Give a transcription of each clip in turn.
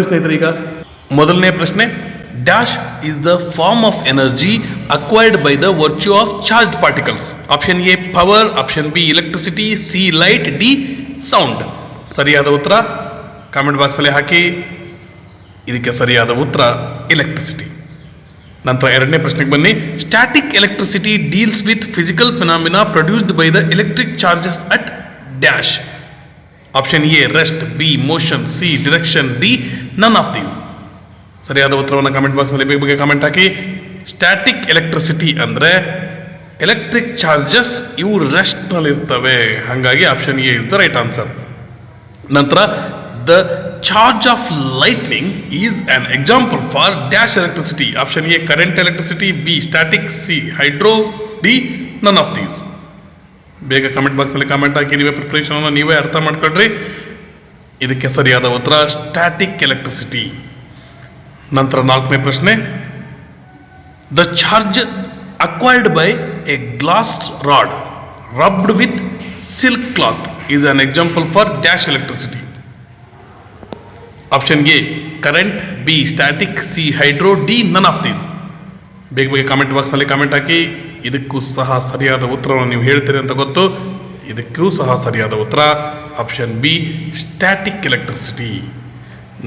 ಸ್ನೇಹಿತರೆ, ಈಗ ಮೊದಲನೇ ಪ್ರಶ್ನೆ, dash is the form of energy acquired by the virtue of charge particles. Option A power, option B electricity, C light, D sound. ಸರಿಯಾದ ಉತ್ತರ comment ಬಾಕ್ಸಲ್ಲಿ ಹಾಕಿ. ಇದಕ್ಕೆ ಸರಿಯಾದ ಉತ್ತರ ಎಲೆಕ್ಟ್ರಿಸಿಟಿ. ನಂತರ ಎರಡನೇ ಪ್ರಶ್ನೆಗೆ ಬನ್ನಿ. Static electricity deals with physical phenomena produced by the electric charges at dash. Option A rest, B motion, C direction, D none of these. ಸರಿಯಾದ ಉತ್ತರವನ್ನು ಕಾಮೆಂಟ್ ಬಾಕ್ಸ್ನಲ್ಲಿ ಬೇಗ ಕಾಮೆಂಟ್ ಹಾಕಿ. ಸ್ಟ್ಯಾಟಿಕ್ ಎಲೆಕ್ಟ್ರಿಸಿಟಿ ಅಂದರೆ ಎಲೆಕ್ಟ್ರಿಕ್ ಚಾರ್ಜಸ್ ಇವು ರೆಸ್ಟ್ನಲ್ಲಿರ್ತವೆ, ಹಾಗಾಗಿ option A is the right answer. ನಂತರ the charge of lightning is an example for dash electricity. Option A current electricity, B static, C hydro, D none of these. ಬೇಗ comment ಬಾಕ್ಸಲ್ಲಿ comment ಹಾಕಿ. ನೀವೇ ಪ್ರಿಪ್ರೇಷನನ್ನು ನೀವೇ ಅರ್ಥ ಮಾಡ್ಕೊಳ್ರಿ. ಇದಕ್ಕೆ ಸರಿಯಾದ ಉತ್ತರ ಸ್ಟ್ಯಾಟಿಕ್ ಎಲೆಕ್ಟ್ರಿಸಿಟಿ. ನಂತರ ನಾಲ್ಕನೇ ಪ್ರಶ್ನೆ, the charge acquired by A glass rod rubbed with silk cloth is an example for dash electricity. Option A current, B static, C hydro, D none of these. ಬೇಗ ಕಾಮೆಂಟ್ ಬಾಕ್ಸ್ನಲ್ಲಿ comment ಹಾಕಿ. ಇದಕ್ಕೂ ಸಹ ಸರಿಯಾದ ಉತ್ತರವನ್ನು ನೀವು ಹೇಳ್ತೀರಿ ಅಂತ ಗೊತ್ತು. ಇದಕ್ಕೂ ಸಹ ಸರಿಯಾದ ಉತ್ತರ ಆಪ್ಷನ್ ಬಿ ಸ್ಟ್ಯಾಟಿಕ್ ಎಲೆಕ್ಟ್ರಿಸಿಟಿ.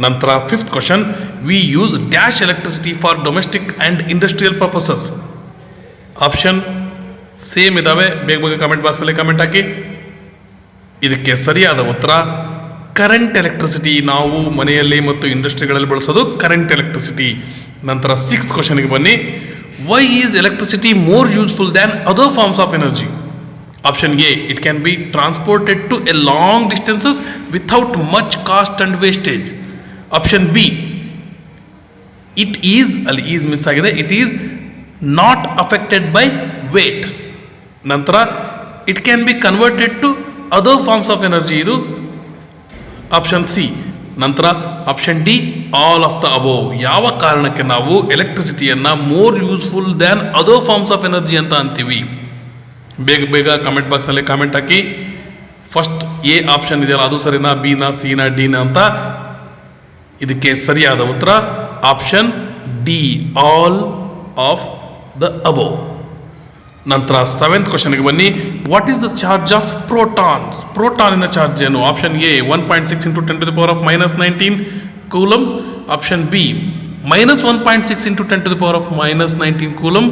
ನಂತರ fifth question, we use dash electricity for domestic and industrial purposes. Option same ಇದ್ದಾವೆ. ಬೇಗ ಕಾಮೆಂಟ್ ಬಾಕ್ಸಲ್ಲಿ ಕಾಮೆಂಟ್ ಹಾಕಿ. ಇದಕ್ಕೆ ಸರಿಯಾದ ಉತ್ತರ ಕರೆಂಟ್ ಎಲೆಕ್ಟ್ರಿಸಿಟಿ. ನಾವು ಮನೆಯಲ್ಲಿ ಮತ್ತು ಇಂಡಸ್ಟ್ರಿಗಳಲ್ಲಿ ಬಳಸೋದು ಕರೆಂಟ್ ಎಲೆಕ್ಟ್ರಿಸಿಟಿ. ನಂತರ ಸಿಕ್ಸ್ತ್ ಕ್ವಶನ್ಗೆ ಬನ್ನಿ. Why is electricity more useful than other forms of energy. Option A it can be transported to a long distances without much cost and wastage. Option B it is, ಅಲ್ಲಿ is miss ಆಗಿದೆ, it is not affected by weight. ನಂತರ it can be converted to other forms of energy, ಇದು option C. ನಂತರ option D all of the above. ಯಾವ ಕಾರಣಕ್ಕೆ ನಾವು ಎಲೆಕ್ಟ್ರಿಸಿಟಿಯನ್ನು more useful than other forms of energy ಅಂತ ಅಂತೀವಿ? ಬೇಗ ಕಾಮೆಂಟ್ ಬಾಕ್ಸ್ನಲ್ಲಿ comment hockey. First A option ಇದೆಯಲ್ಲ ಅದು ಸರಿನಾ, ಬಿನ, ಸಿನ, ಡಿನ ಅಂತ? ಇದಕ್ಕೆ ಸರಿಯಾದ ಉತ್ತರ option D all of the above. ನಂತರ ಸೆವೆಂತ್ ಕ್ವಶನ್ಗೆ ಬನ್ನಿ. What is the charge of protons? ಪ್ರೋಟಾನಿನ ಚಾರ್ಜ್ ಏನು? Option A 1.6 into 10 to the power of -19 coulomb. Option B -1.6 into 10 to the power of -19 coulomb.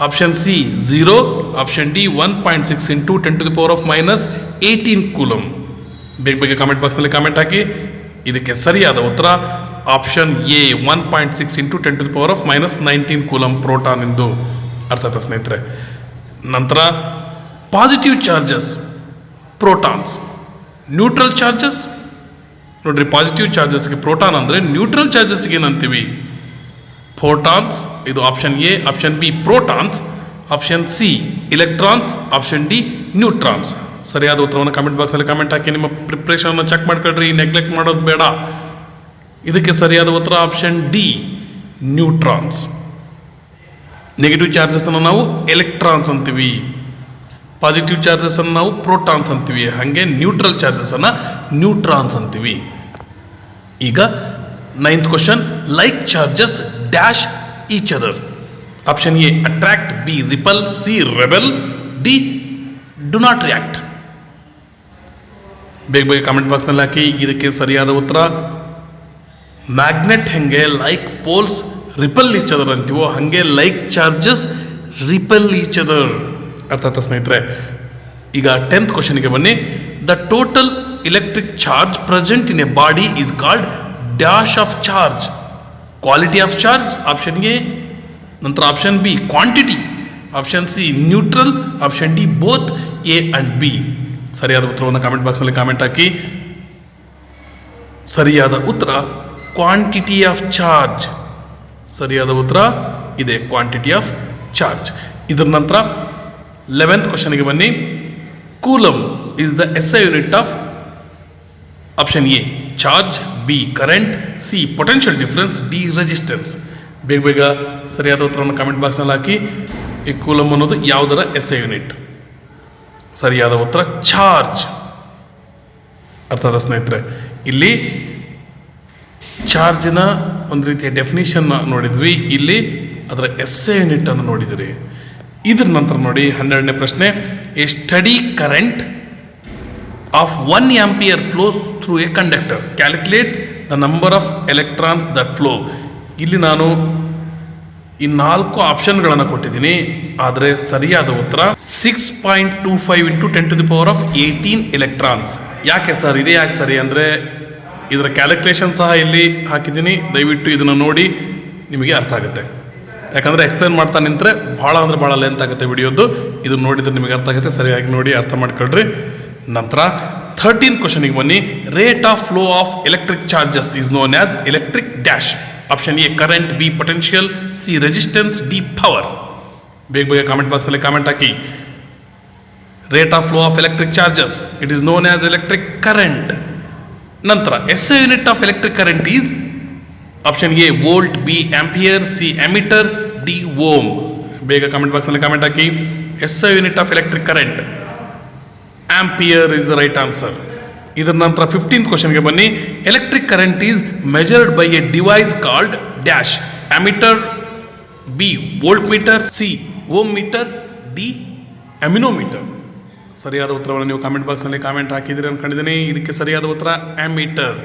Option C 0. Option D 1.6 into 10 to the power of -18 coulomb. ಬೇಗ comment ಬಾಕ್ಸ್ನಲ್ಲಿ comment ಹಾಕಿ. ಇದಕ್ಕೆ ಸರಿಯಾದ ಉತ್ತರ option A 1.6 into 10 to the power of -19 coulomb proton ಎಂದು ಅರ್ಥ ಆಯ್ತಾ ಸ್ನೇಹಿತರೆ? ನಂತರ positive charges protons, neutral charges. ನೋಡ್ರಿ, ಪಾಸಿಟಿವ್ ಚಾರ್ಜಸ್ಗೆ ಪ್ರೋಟಾನ್ ಅಂದರೆ, ನ್ಯೂಟ್ರಲ್ ಚಾರ್ಜಸ್ಗೆ ಏನಂತೀವಿ? ಫೋಟಾನ್ಸ್. ಇದು option A. Option B protons. Option C electrons. Option D neutrons. ಸರಿಯಾದ ಉತ್ತರವನ್ನು ಕಾಮೆಂಟ್ ಬಾಕ್ಸಲ್ಲಿ ಕಾಮೆಂಟ್ ಹಾಕಿ. ನಿಮ್ಮ ಪ್ರಿಪ್ರೇಷನ್ನ ಚೆಕ್ ಮಾಡ್ಕೊಳ್ರಿ, ನೆಗ್ಲೆಕ್ಟ್ ಮಾಡೋದು ಬೇಡ. ಇದಕ್ಕೆ ಸರಿಯಾದ ಉತ್ತರ ಆಪ್ಷನ್ ಡಿ ನ್ಯೂಟ್ರಾನ್ಸ್. ನೆಗೆಟಿವ್ ಚಾರ್ಜಸನ್ನು ನಾವು ಎಲೆಕ್ಟ್ರಾನ್ಸ್ ಅಂತೀವಿ, ಪಾಸಿಟಿವ್ ಚಾರ್ಜಸನ್ನು ನಾವು ಪ್ರೋಟಾನ್ಸ್ ಅಂತೀವಿ, ಹಾಗೆ ನ್ಯೂಟ್ರಲ್ ಚಾರ್ಜಸನ್ನು ನ್ಯೂಟ್ರಾನ್ಸ್ ಅಂತೀವಿ. ಈಗ ninth question, like charges dash each other. Option A attract, B repel, C rebel, D do not react. ಬೇಗ ಕಾಮೆಂಟ್ ಬಾಕ್ಸ್ನಲ್ಲಿ ಹಾಕಿ. ಇದಕ್ಕೆ ಸರಿಯಾದ ಉತ್ತರ ಮ್ಯಾಗ್ನೆಟ್ ಹೆಂಗೆ like poles repel each other ಅಂತೀವೋ ಹಾಗೆ like charges repel each other. ಅರ್ಥ ಆಯ್ತಾ ಸ್ನೇಹಿತರೆ? ಈಗ 10th ಕ್ವಶನ್ಗೆ ಬನ್ನಿ. The total electric charge present in a body is called dash of charge. Quality of charge option A. ನಂತರ option B quantity. Option C neutral. Option D both A and B. ಸರಿಯಾದ ಉತ್ತರವನ್ನು comment ಬಾಕ್ಸ್ನಲ್ಲಿ comment ಹಾಕಿ. ಸರಿಯಾದ ಉತ್ತರ quantity of charge. ಸರಿಯಾದ ಉತ್ತರ ಇದೆ quantity of charge. ಇದರ ನಂತರ 11th ಕ್ವಶನ್ಗೆ ಬನ್ನಿ. Coulomb is the SI unit of option A charge, B current, C potential difference, D resistance. ಬೇಗ ಸರಿಯಾದ ಉತ್ತರವನ್ನು ಕಾಮೆಂಟ್ ಬಾಕ್ಸ್ನಲ್ಲಿ ಹಾಕಿ. ಈ ಕೂಲಮ್ ಅನ್ನೋದು ಯಾವುದರ SI ಯೂನಿಟ್? ಸರಿಯಾದ ಉತ್ತರ ಚಾರ್ಜ್. ಅರ್ಥದ ಸ್ನೇಹಿತರೆ, ಇಲ್ಲಿ ಚಾರ್ಜಿನ ಒಂದು ರೀತಿಯ ಡೆಫಿನಿಷನ್ ನೋಡಿದ್ವಿ, ಇಲ್ಲಿ ಅದರ SI ಯೂನಿಟ್ ಅನ್ನು ನೋಡಿದಿರಿ. ಇದ್ರ ನಂತರ ನೋಡಿ 12ನೇ ಪ್ರಶ್ನೆ, A study current off 1 ampere flows through A conductor, calculate the number of electrons that flow. ಇಲ್ಲಿ ನಾನು ಈ 4 ಆಪ್ಷನ್ಗಳನ್ನು ಕೊಟ್ಟಿದ್ದೀನಿ, ಆದರೆ ಸರಿಯಾದ ಉತ್ತರ 6.25 × 10⁻18 ಎಲೆಕ್ಟ್ರಾನ್ಸ್. ಯಾಕೆ ಸರ್ ಇದೇ ಯಾಕೆ ಸರಿ ಅಂದರೆ ಇದರ ಕ್ಯಾಲ್ಕುಲೇಷನ್ ಸಹ ಇಲ್ಲಿ ಹಾಕಿದ್ದೀನಿ, ದಯವಿಟ್ಟು ಇದನ್ನು ನೋಡಿ ನಿಮಗೆ ಅರ್ಥ ಆಗುತ್ತೆ. ಯಾಕಂದರೆ ಎಕ್ಸ್ಪ್ಲೇನ್ ಮಾಡ್ತಾ ನಿಂತರೆ ಭಾಳ ಅಂದರೆ ಭಾಳ ಲೆಂತ್ ಆಗುತ್ತೆ ವಿಡಿಯೋದು, ಇದು ನೋಡಿದರೆ ನಿಮಗೆ ಅರ್ಥ ಆಗುತ್ತೆ, ಸರಿಯಾಗಿ ನೋಡಿ ಅರ್ಥ ಮಾಡ್ಕೊಳ್ರಿ. ನಂತರ 13th ಕ್ವಶನಿಗೆ ಬನ್ನಿ. Rate of flow of electric charges is known as electric dash. Option A current, B potential, C resistance, D power. ಬೇಗ ಬೇಗ ಕಾಮೆಂಟ್ ಬಾಕ್ಸಲ್ಲಿ ಕಾಮೆಂಟ್ ಹಾಕಿ. Rate of flow of electric charges, it is known as electric current. ನಂತರ SI unit of electric current is option A volt, B ampere, C ammeter, D ohm. ಬೇಗ comment ಬಾಕ್ಸಲ್ಲಿ comment ಹಾಕಿ. SI unit of electric current ampere is the right answer. ಇದರ ನಂತರ 15th ಕ್ವಶನ್ಗೆ ಬನ್ನಿ. Electric current is measured by a device called dash. Ammeter, B volt meter, C ohm metre, D anemometer. ಸರಿಯಾದ ಉತ್ತರವನ್ನು ನೀವು comment ಬಾಕ್ಸ್ನಲ್ಲಿ comment ಹಾಕಿದ್ದೀರಿ ಅಂದ್ಕೊಂಡಿದ್ದೀನಿ. ಇದಕ್ಕೆ ಸರಿಯಾದ ಉತ್ತರ ammeter.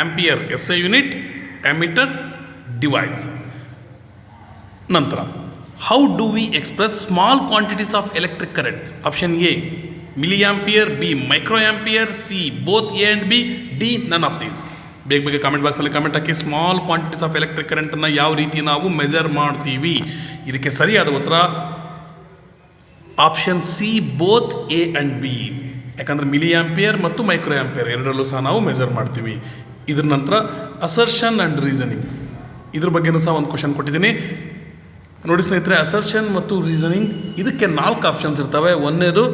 Ampere SI unit, ammeter device. ನಂತರ how do we express small quantities of electric currents? Option A milli ampere, B micro ampere, C both A and B, D none of these. ಬೇಗ ಬೇಗ comment ಬಾಕ್ಸಲ್ಲಿ comment ಹಾಕಿ. Small quantities of electric ಕರೆಂಟನ್ನು ಯಾವ ರೀತಿ ನಾವು measure ಮಾಡ್ತೀವಿ? ಇದಕ್ಕೆ ಸರಿಯಾದ ಉತ್ತರ option C both A and B. ಯಾಕಂದರೆ ಮಿಲಿ ಆಂಪಿಯರ್ ಮತ್ತು ಮೈಕ್ರೋ ಆಂಪಿಯರ್ ಎರಡರಲ್ಲೂ ಸಹ ನಾವು ಮೆಜರ್ ಮಾಡ್ತೀವಿ. ಇದ್ರ ನಂತರ ಅಸರ್ಷನ್ ಆ್ಯಂಡ್ ರೀಸನಿಂಗ್, ಇದ್ರ ಬಗ್ಗೆನೂ ಸಹ ಒಂದು ಕ್ವಶನ್ ಕೊಟ್ಟಿದ್ದೀನಿ ನೋಡಿ ಸ್ನೇಹಿತರೆ. ಅಸರ್ಷನ್ ಮತ್ತು ರೀಸನಿಂಗ್ ಇದಕ್ಕೆ 4 ಆಪ್ಷನ್ಸ್ ಇರ್ತವೆ. ಒಂದನೇದು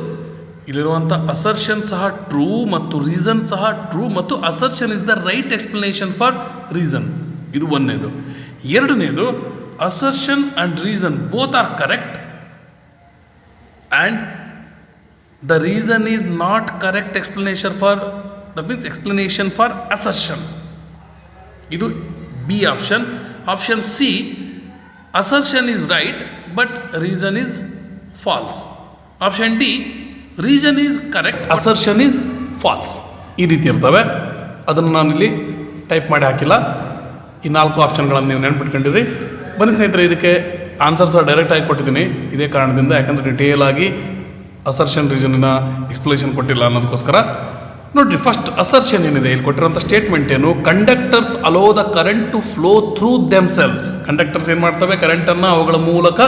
ಇಲ್ಲಿರುವಂಥ ಅಸರ್ಷನ್ ಸಹ ಟ್ರೂ ಮತ್ತು ರೀಸನ್ ಸಹ ಟ್ರೂ ಮತ್ತು assertion is the right explanation for reason, ಇದು ಒಂದನೇದು. ಎರಡನೇದು assertion and reason both are correct and the reason is not correct explanation for, that means explanation for assertion. Idu B option. Option C, assertion is right but reason is false. Option D, reason is correct, assertion is false. ಈ ರೀತಿ ಇರ್ತವೆ. ಅದನ್ನು ನಾನಿಲ್ಲಿ type ಮಾಡಿ ಹಾಕಿಲ್ಲ. ಈ 4 ಆಪ್ಷನ್ಗಳನ್ನು ನೀವು ನೆನ್ಪಿಟ್ಕೊಂಡಿರಿ. ಬನ್ನಿ ಸ್ನೇಹಿತರೆ, ಇದಕ್ಕೆ ಆನ್ಸರ್ಸ್ ಡೈರೆಕ್ಟ್ ಆಗಿ ಕೊಟ್ಟಿದ್ದೀನಿ ಇದೇ ಕಾರಣದಿಂದ, ಯಾಕಂದರೆ ಡಿಟೇಲ್ ಆಗಿ ಅಸರ್ಷನ್ ರೀಸನ್ನ ಎಕ್ಸ್ಪ್ಲನೇಷನ್ ಕೊಟ್ಟಿಲ್ಲ ಅನ್ನೋದಕ್ಕೋಸ್ಕರ. ನೋಡಿರಿ, ಫಸ್ಟ್ ಅಸರ್ಷನ್ ಏನಿದೆ ಇಲ್ಲಿ ಕೊಟ್ಟಿರೋಂಥ ಸ್ಟೇಟ್ಮೆಂಟ್ ಏನು? Conductors allow the current to flow through themselves. Conductors ಏನು ಮಾಡ್ತವೆ? ಕರೆಂಟನ್ನು ಅವುಗಳ ಮೂಲಕ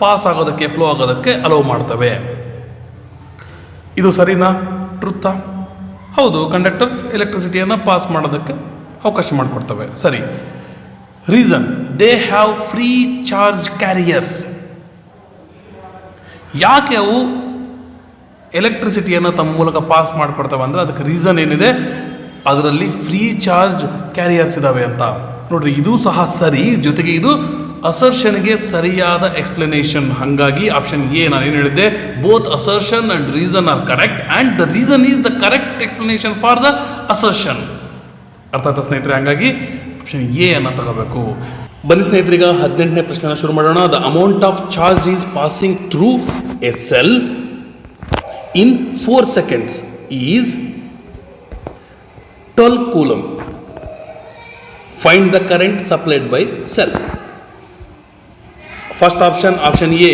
ಪಾಸ್ ಆಗೋದಕ್ಕೆ, ಫ್ಲೋ ಆಗೋದಕ್ಕೆ ಅಲೋ ಮಾಡ್ತವೆ. ಇದು ಸರಿನಾ? ಟ್ರುತ್ತಾ? ಹೌದು, ಕಂಡಕ್ಟರ್ಸ್ ಎಲೆಕ್ಟ್ರಿಸಿಟಿಯನ್ನು ಪಾಸ್ ಮಾಡೋದಕ್ಕೆ ಅವಕಾಶ ಮಾಡಿಕೊಡ್ತವೆ. ಸರಿ. Reason, they have free charge carriers. ಯಾಕೆ ಅವು ಎಲೆಕ್ಟ್ರಿಸಿಟಿಯನ್ನು ತಮ್ಮ ಮೂಲಕ ಪಾಸ್ ಮಾಡಿಕೊಡ್ತವೆ ಅಂದರೆ ಅದಕ್ಕೆ ರೀಸನ್ ಏನಿದೆ, ಅದರಲ್ಲಿ ಫ್ರೀ ಚಾರ್ಜ್ ಕ್ಯಾರಿಯರ್ಸ್ ಇದ್ದಾವೆ ಅಂತ. ನೋಡ್ರಿ, ಇದು ಸಹ ಸರಿ, ಜೊತೆಗೆ ಇದು ಅಸರ್ಷನ್ಗೆ ಸರಿಯಾದ ಎಕ್ಸ್ಪ್ಲನೇಷನ್. ಹಾಗಾಗಿ ಆಪ್ಷನ್ ಎ ನಾನು ಏನು ಹೇಳಿದ್ದೆ, both assertion and reason are correct and the reason is the correct explanation for the assertion. ಅರ್ಥ ಆಯ್ತಾ ಸ್ನೇಹಿತರೆ? ಹಾಗಾಗಿ ಆಪ್ಷನ್ ಎ ಅನ್ನು ತಗೋಬೇಕು. ಬನ್ನಿ ಸ್ನೇಹಿತರೀಗ 18ನೇ ಪ್ರಶ್ನೆನ ಶುರು ಮಾಡೋಣ. The amount of charge is passing through A cell in 4 seconds is 12 coulomb. Find the current supplied by cell. First option, option A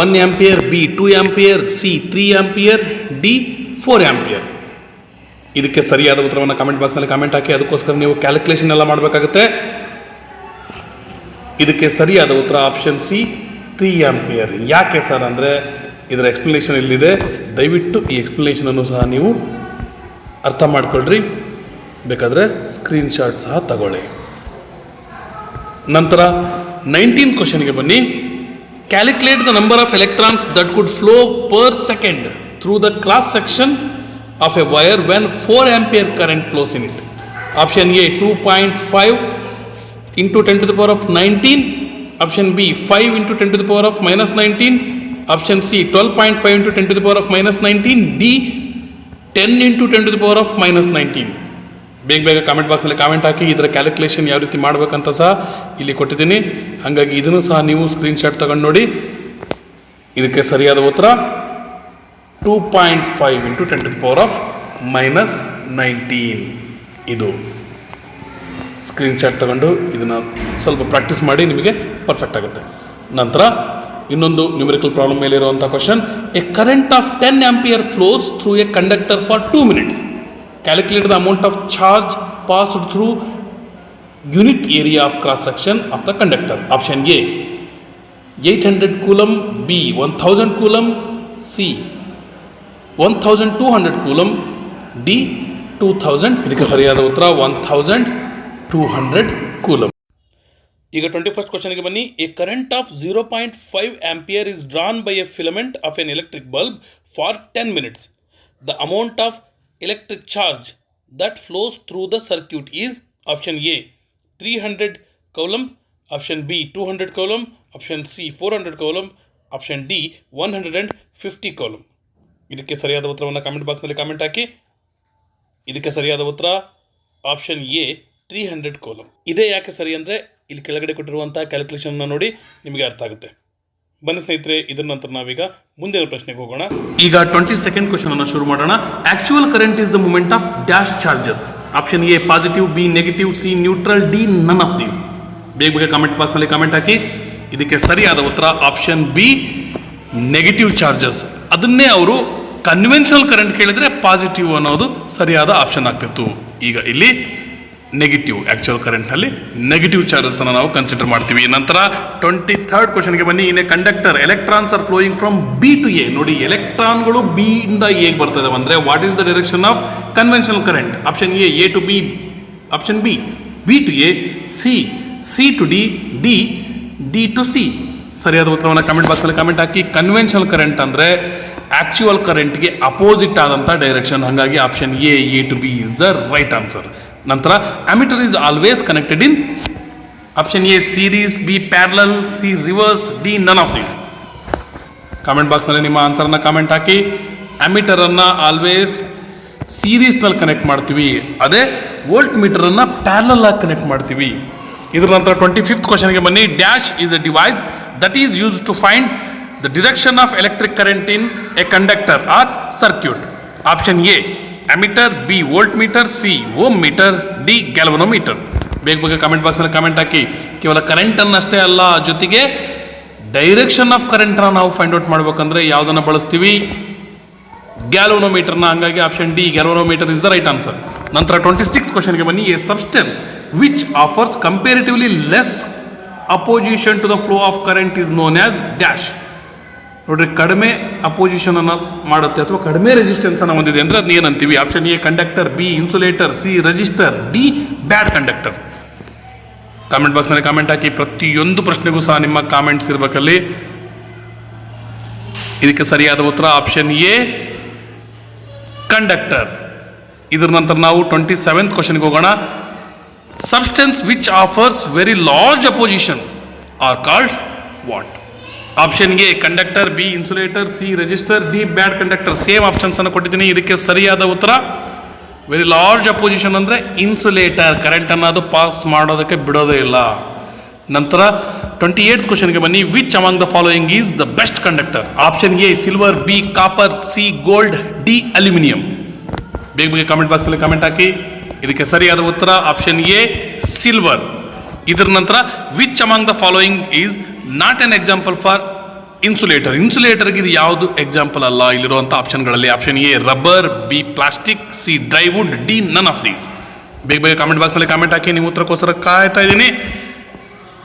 1 ampere, B 2 ampere, C 3 ampere, D 4 ampere. ಇದಕ್ಕೆ ಸರಿಯಾದ ಉತ್ತರವನ್ನು comment ಬಾಕ್ಸ್ನಲ್ಲಿ comment ಹಾಕಿ. ಅದಕ್ಕೋಸ್ಕರ ನೀವು calculation ಎಲ್ಲ ಮಾಡಬೇಕಾಗುತ್ತೆ. ಇದಕ್ಕೆ ಸರಿಯಾದ ಉತ್ತರ ಆಪ್ಷನ್ ಸಿ 3 ಆಂಪಿಯರ್. ಯಾಕೆ ಸರ್ ಅಂದರೆ ಇದರ ಎಕ್ಸ್ಪ್ಲನೇಷನ್ ಇಲ್ಲಿದೆ. ದಯವಿಟ್ಟು ಈ ಎಕ್ಸ್ಪ್ಲನೇಷನನ್ನು ಸಹ ನೀವು ಅರ್ಥ ಮಾಡಿಕೊಳ್ಳ್ರಿ, ಬೇಕಾದರೆ ಸ್ಕ್ರೀನ್ಶಾಟ್ ಸಹ ತಗೊಳ್ಳಿ. ನಂತರ 19th ಕ್ವಶನ್ಗೆ ಬನ್ನಿ. Calculate the number of electrons that could flow per second through the cross section of a wire when 4 ampere current flows in it. Option A 2.5 into 10 to the power of 19. Option B 5 into 10 to the power of minus 19. Option C 12.5 into 10 to the power of minus 19. D 10 into 10 to the power of minus 19. ಬೇಗ ಬೇಗ comment ಬಾಕ್ಸಲ್ಲಿ comment ಹಾಕಿ. ಇದರ calculation ಯಾವ ರೀತಿ ಮಾಡಬೇಕಂತ ಸಹ ಇಲ್ಲಿ ಕೊಟ್ಟಿದ್ದೀನಿ. ಹಾಗಾಗಿ ಇದನ್ನು ಸಹ ನೀವು ಸ್ಕ್ರೀನ್ಶಾಟ್ ತಗೊಂಡು ನೋಡಿ. ಇದಕ್ಕೆ ಸರಿಯಾದ ಉತ್ತರ 2.5 × 10⁻⁻19. ಇದು ಸ್ಕ್ರೀನ್ಶಾಟ್ ತಗೊಂಡು ಇದನ್ನು ಸ್ವಲ್ಪ ಪ್ರಾಕ್ಟೀಸ್ ಮಾಡಿ, ನಿಮಗೆ ಪರ್ಫೆಕ್ಟ್ ಆಗುತ್ತೆ. ನಂತರ ಇನ್ನೊಂದು ನ್ಯೂಮರಿಕಲ್ ಪ್ರಾಬ್ಲಮ್ ಮೇಲೆ ಇರುವಂಥ question. A current off 10 ampere flows through A conductor for 2 minutes. Calculate the amount of charge passed through unit area of cross section of the conductor. Option A 800 coulomb, B 1000 coulomb, C 1200 coulomb, D 2000. ಇದಕ್ಕೆ ಸರಿಯಾದ ಉತ್ತರ 1200 coulomb. ಈಗ 21st ಕ್ವಶನ್ಗೆ ಬನ್ನಿ. A current off 0.5 ampere is drawn by A filament of N electric bulb for 10 minutes. The amount of electric charge that flows through the circuit is option A 300 coulomb, option B 200 coulomb, option C 400 coulomb, option D 150 coulomb. ಇದಕ್ಕೆ ಸರಿಯಾದ ಉತ್ತರವನ್ನು comment ಬಾಕ್ಸ್ನಲ್ಲಿ comment ಹಾಕಿ. ಇದಕ್ಕೆ ಸರಿಯಾದ ಉತ್ತರ option A 300 coulomb. ಇದೇ ಯಾಕೆ ಸರಿ ಅಂದರೆ ಇಲ್ಲಿ ಕೆಳಗಡೆ ಕೊಟ್ಟಿರುವಂಥ ಕ್ಯಾಲ್ಕುಲೇಷನ್ನ ನೋಡಿ ನಿಮಗೆ ಅರ್ಥ ಆಗುತ್ತೆ. ಬನ್ನಿ ಸ್ನೇಹಿತರೆ, ಇದರ ನಂತರ ನಾವೀಗ ಮುಂದಿನ ಪ್ರಶ್ನೆಗೆ ಹೋಗೋಣ. ಈಗ 22nd ಕ್ವಶನ್ ಅನ್ನು ಶುರು ಮಾಡೋಣ. Actual current is the movement of dash charges. Option A positive, B negative, C neutral, D none of these. ಬೇಗ ಬೇಗ ಕಾಮೆಂಟ್ ಬಾಕ್ಸ್ನಲ್ಲಿ ಕಾಮೆಂಟ್ ಹಾಕಿ. ಇದಕ್ಕೆ ಸರಿಯಾದ ಉತ್ತರ ಆಪ್ಷನ್ ಬಿ ನೆಗೆಟಿವ್ ಚಾರ್ಜಸ್. ಅದನ್ನೇ ಅವರು ಕನ್ವೆನ್ಷನಲ್ ಕರೆಂಟ್ ಕೇಳಿದ್ರೆ ಪಾಸಿಟಿವ್ ಅನ್ನೋದು ಸರಿಯಾದ ಆಪ್ಷನ್ ಆಗ್ತಿತ್ತು. ಈಗ ಇಲ್ಲಿ ನೆಗೆಟಿವ್, ಆಕ್ಚುಯಲ್ ಕರೆಂಟ್ನಲ್ಲಿ ನೆಗೆಟಿವ್ ಚಾರ್ಜಸ್ ಅನ್ನು ನಾವು ಕನ್ಸಿಡರ್ ಮಾಡ್ತೀವಿ. ನಂತರ 23rd ಕ್ವಶನ್ಗೆ ಬನ್ನಿ. In a conductor electrons are flowing from B to A. ನೋಡಿ, ಎಲೆಕ್ಟ್ರಾನ್ಗಳು ಬಿ ಇಂದ ಎಗೆ ಬರ್ತದೆ ಅಂದರೆ what is the direction of conventional current? Option A to B, option B to A, C to D, D to C. ಸರಿಯಾದ ಉತ್ತರವನ್ನು comment ಬಾಕ್ಸಲ್ಲಿ comment ಹಾಕಿ. ಕನ್ವೆನ್ಷನಲ್ ಕರೆಂಟ್ ಅಂದರೆ ಆಕ್ಚುಯಲ್ ಕರೆಂಟ್ಗೆ ಅಪೋಸಿಟ್ ಆದಂಥ ಡೈರೆಕ್ಷನ್. ಹಾಗಾಗಿ option A to B is the right answer. ನಂತರ ammeter is always connected in option A series, B parallel, C reverse, D none of these. Comment ಬಾಕ್ಸ್ನಲ್ಲಿ ನಿಮ್ಮ ಆನ್ಸರನ್ನು ಕಾಮೆಂಟ್ ಹಾಕಿ. ಅಮಿಟರನ್ನು ಆಲ್ವೇಸ್ ಸೀರೀಸ್ನಲ್ಲಿ ಕನೆಕ್ಟ್ ಮಾಡ್ತೀವಿ, ಅದೇ ವೋಲ್ಟ್ ಮೀಟರನ್ನು ಪ್ಯಾರಲಲ್ ಆಗಿ ಕನೆಕ್ಟ್ ಮಾಡ್ತೀವಿ. ಇದರ ನಂತರ 25th ಕ್ವಶನ್ಗೆ ಬನ್ನಿ. Dash is a device that is use to find the direction of electric current in a conductor or circuit. Option A ammeter, B volt meter, C ohm metre, D galvanometer. ಬೇಗ comment ಬಾಕ್ಸಲ್ಲಿ comment ಹಾಕಿ. ಕೇವಲ ಕರೆಂಟನ್ನು ಅಷ್ಟೇ ಅಲ್ಲ, ಜೊತೆಗೆ direction of ಕರೆಂಟನ್ನು ನಾವು find out ಮಾಡಬೇಕಂದ್ರೆ ಯಾವುದನ್ನು ಬಳಸ್ತೀವಿ? ಗ್ಯಾಲ್ವನೋಮೀಟರ್ನ. ಹಂಗಾಗಿ option D galvanometer is the right answer. ನಂತರ 26th ಕ್ವಶನ್ಗೆ ಬನ್ನಿ. A substance which offers comparatively less opposition to the flow of current is known as dash. ನೋಡ್ರಿ, ಕಡಿಮೆ ಅಪೋಸಿಷನ್ ಅನ್ನು ಮಾಡುತ್ತೆ ಅಥವಾ ಕಡಿಮೆ ರೆಸಿಸ್ಟೆನ್ಸ್ ಅನ್ನು ಹೊಂದಿದೆ ಅಂದರೆ ಅದನ್ನ ಏನಂತೀವಿ? Option A conductor, B insulator, C resistor, D bad conductor. Comment ಬಾಕ್ಸ್ನಲ್ಲಿ ಕಾಮೆಂಟ್ ಹಾಕಿ. ಪ್ರತಿಯೊಂದು ಪ್ರಶ್ನೆಗೂ ಸಹ ನಿಮ್ಮ ಕಾಮೆಂಟ್ಸ್ ಇರಬೇಕಲ್ಲಿ. ಇದಕ್ಕೆ ಸರಿಯಾದ ಉತ್ತರ ಆಪ್ಷನ್ ಎ ಕಂಡಕ್ಟರ್. ಇದರ ನಂತರ ನಾವು 27th ಕ್ವಶನ್ಗೆ ಹೋಗೋಣ. Substance which offers very large opposition are called what? Option A conductor, B insulator, C register, D bad conductor. Same options ಅನ್ನು ಕೊಟ್ಟಿದ್ದೀನಿ. ಇದಕ್ಕೆ ಸರಿಯಾದ ಉತ್ತರ ವೆರಿ ಲಾರ್ಜ್ ಅಪೋಸಿಷನ್ ಅಂದರೆ ಇನ್ಸುಲೇಟರ್. ಕರೆಂಟ್ ಅನ್ನೋದು ಪಾಸ್ ಮಾಡೋದಕ್ಕೆ ಬಿಡೋದೇ ಇಲ್ಲ. ನಂತರ 28th ಕ್ವಶನ್ಗೆ ಬನ್ನಿ. Which among the following is the best conductor? Option A silver, B copper, C gold, D aluminium. ಬೇಗ ಕಾಮೆಂಟ್ ಬಾಕ್ಸಲ್ಲಿ ಕಾಮೆಂಟ್ ಹಾಕಿ. ಇದಕ್ಕೆ ಸರಿಯಾದ ಉತ್ತರ ಆಪ್ಷನ್ ಎ ಸಿಲ್ವರ್. ಇದರ ನಂತರ which among the following is not an example for insulator? ಇನ್ಸುಲೇಟರ್ಗೆ ಇದು ಯಾವುದು ಎಕ್ಸಾಂಪಲ್ ಅಲ್ಲ ಇಲ್ಲಿರುವಂಥ ಆಪ್ಷನ್ಗಳಲ್ಲಿ? Option A rubber, B plastic, C dry wood, D none of these. ಬೇಗ ಕಾಮೆಂಟ್ ಬಾಕ್ಸಲ್ಲಿ ಕಾಮೆಂಟ್ ಹಾಕಿ. ನೀವು ಉತ್ತರಕ್ಕೋಸ್ಕರ ಕಾಯ್ತಾ ಇದ್ದೀನಿ.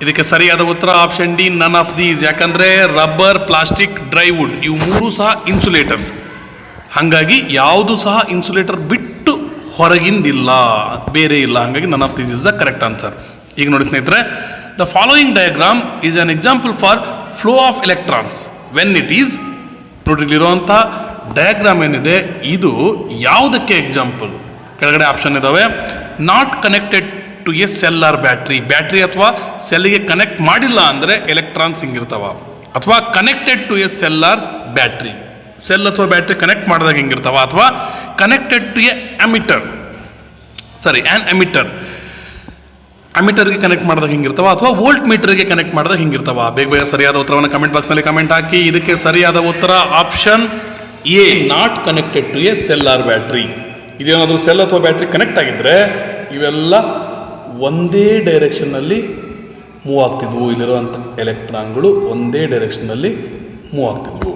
ಇದಕ್ಕೆ ಸರಿಯಾದ ಉತ್ತರ option D none of these. ಯಾಕಂದರೆ ರಬ್ಬರ್, ಪ್ಲಾಸ್ಟಿಕ್, ಡ್ರೈವುಡ್ ಇವು ಮೂರು ಸಹ ಇನ್ಸುಲೇಟರ್ಸ್. ಹಾಗಾಗಿ ಯಾವುದು ಸಹ ಇನ್ಸುಲೇಟರ್ ಬಿಟ್ಟು ಹೊರಗಿಂದಿಲ್ಲ, ಬೇರೆ ಇಲ್ಲ. ಹಾಗಾಗಿ ನನ್ of these is the correct answer. ಈಗ ನೋಡಿ ಸ್ನೇಹಿತರೆ, the following diagram is an example for flow of electrons when it is. ನೋಡ್ರಿ, ಇಲ್ಲಿರುವಂಥ ಡಯಾಗ್ರಾಮ್ ಏನಿದೆ ಇದು ಯಾವುದಕ್ಕೆ ಎಕ್ಸಾಂಪಲ್? ಕೆಳಗಡೆ ಆಪ್ಷನ್ ಇದಾವೆ. Not connected to a cell or battery. Battery ಅಥವಾ ಸೆಲ್ಗೆ ಕನೆಕ್ಟ್ ಮಾಡಿಲ್ಲ ಅಂದರೆ ಎಲೆಕ್ಟ್ರಾನ್ಸ್ ಹಿಂಗಿರ್ತಾವ. ಅಥವಾ connected to a cell or battery, cell ಅಥವಾ ಬ್ಯಾಟ್ರಿ ಕನೆಕ್ಟ್ ಮಾಡಿದಾಗ ಹಿಂಗಿರ್ತಾವ. ಅಥವಾ connected to a ammeter. Sorry an ammeter. ಅಮಿಟರ್ಗೆ ಕನೆಕ್ಟ್ ಮಾಡಿದಾಗ ಹಿಂಗಿರ್ತಾವ ಅಥವಾ ವೋಲ್ಟ್ ಮೀಟರ್ಗೆ ಕನೆಕ್ಟ್ ಮಾಡಿದಾಗ ಹಿಂಗಿರ್ತಾವ. ಬೇಗ ಬೇಗ ಸರಿಯಾದ ಉತ್ತರವನ್ನು ಕಮೆಂಟ್ ಬಾಕ್ಸ್ನಲ್ಲಿ ಕಮೆಂಟ್ ಹಾಕಿ. ಇದಕ್ಕೆ ಸರಿಯಾದ ಉತ್ತರ option A, not connected to a cell or battery. ಇದೇನಾದರೂ ಸೆಲ್ ಅಥವಾ ಬ್ಯಾಟ್ರಿ ಕನೆಕ್ಟ್ ಆಗಿದ್ರೆ ಇವೆಲ್ಲ ಒಂದೇ ಡೈರೆಕ್ಷನ್ನಲ್ಲಿ ಮೂವ್ ಆಗ್ತಿದ್ವು. ಇಲ್ಲಿರುವಂಥ ಎಲೆಕ್ಟ್ರಾನ್ಗಳು ಒಂದೇ ಡೈರೆಕ್ಷನ್ನಲ್ಲಿ ಮೂವ್ ಆಗ್ತಿದ್ವು.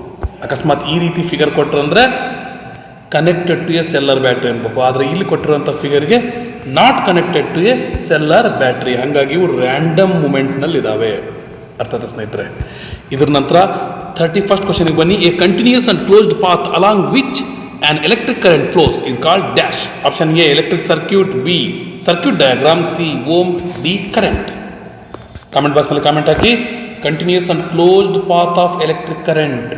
ಅಕಸ್ಮಾತ್ ಈ ರೀತಿ ಫಿಗರ್ ಕೊಟ್ಟರಂದ್ರೆ connected to a cell or battery ಅನ್ಬೇಕು. ಆದರೆ ಇಲ್ಲಿ ಕೊಟ್ಟಿರುವಂಥ ಫಿಗರ್ಗೆ not connected to a cell or battery, ಹಾಗಾಗಿ ಇವು ರ್ಯಾಂಡಮ್ ಮೂಮೆಂಟ್ನಲ್ಲಿ ಇದ್ದಾವೆ. ಅರ್ಥ ಆಯ್ತಾ ಸ್ನೇಹಿತರೆ? ಇದರ ನಂತರ 31st ಕ್ವಶನ್ಗೆ ಬನ್ನಿ. A continuous and closed path along which an electric current flows is called dash. Option A, electric circuit. B, circuit diagram. C, ohm. D, current. Comment box ಅಲ್ಲಿ ಕಾಮೆಂಟ್ ಹಾಕಿ. Continuous and closed path of electric current,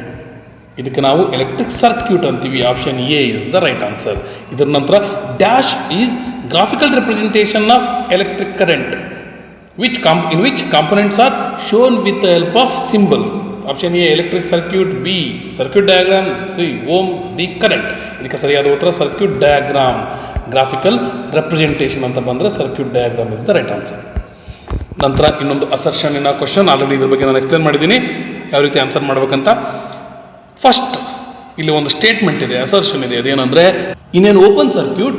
ಇದಕ್ಕೆ ನಾವು electric circuit ಅಂತೀವಿ. Option A is the right answer. ಇದರ ನಂತರ dash is graphical representation of electric current in which components are shown with the help of symbols. Option A, electric circuit. B, circuit diagram. C, ohm. D, current. ಇದಕ್ಕೆ ಸರಿಯಾದ ಉತ್ತರ circuit diagram. Graphical representation ಅಂತ ಬಂದರೆ circuit diagram is the right answer. ನಂತರ ಇನ್ನೊಂದು ಅಸರ್ಷನ್ನಿನ question, already ಇದ್ರ ಬಗ್ಗೆ ನಾನು ಎಕ್ಸ್ಪ್ಲೇನ್ ಮಾಡಿದ್ದೀನಿ ಯಾವ ರೀತಿ ಆನ್ಸರ್ ಮಾಡ್ಬೇಕಂತ. ಫಸ್ಟ್ ಇಲ್ಲಿ ಒಂದು ಸ್ಟೇಟ್ಮೆಂಟ್ ಇದೆ, ಅಸರ್ಷನ್ ಇದೆ. ಅದೇನಂದರೆ, in an open circuit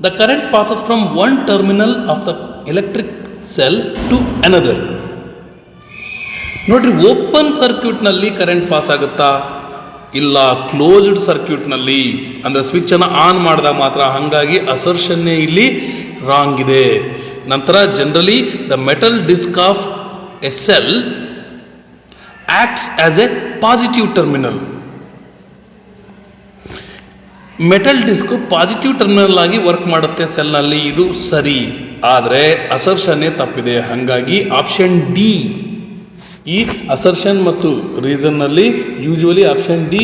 the current passes from one terminal of the electric cell to another. ನೋಡ್ರಿ, ಓಪನ್ ಸರ್ಕ್ಯೂಟ್ನಲ್ಲಿ ಕರೆಂಟ್ ಪಾಸ್ ಆಗುತ್ತಾ? ಇಲ್ಲ, ಕ್ಲೋಸ್ಡ್ ಸರ್ಕ್ಯೂಟ್ನಲ್ಲಿ, ಅಂದರೆ ಸ್ವಿಚ್ಚನ್ನು ಆನ್ ಮಾಡಿದಾಗ ಮಾತ್ರ. ಹಾಗಾಗಿ ಅಸರ್ಷನ್ನೇ ಇಲ್ಲಿ ರಾಂಗ್ ಇದೆ. ನಂತರ generally the metal disc of a cell acts as a positive terminal. Metal disc positive terminal ಆಗಿ ವರ್ಕ್ ಮಾಡುತ್ತೆ ಸೆಲ್ನಲ್ಲಿ, ಇದು ಸರಿ. ಆದರೆ ಅಸರ್ಷನ್ನೇ ತಪ್ಪಿದೆ. ಹಾಗಾಗಿ ಆಪ್ಷನ್ ಡಿ, ಈ ಅಸರ್ಷನ್ ಮತ್ತು ರೀಸನ್ನಲ್ಲಿ ಯೂಶುವಲಿ ಆಪ್ಷನ್ ಡಿ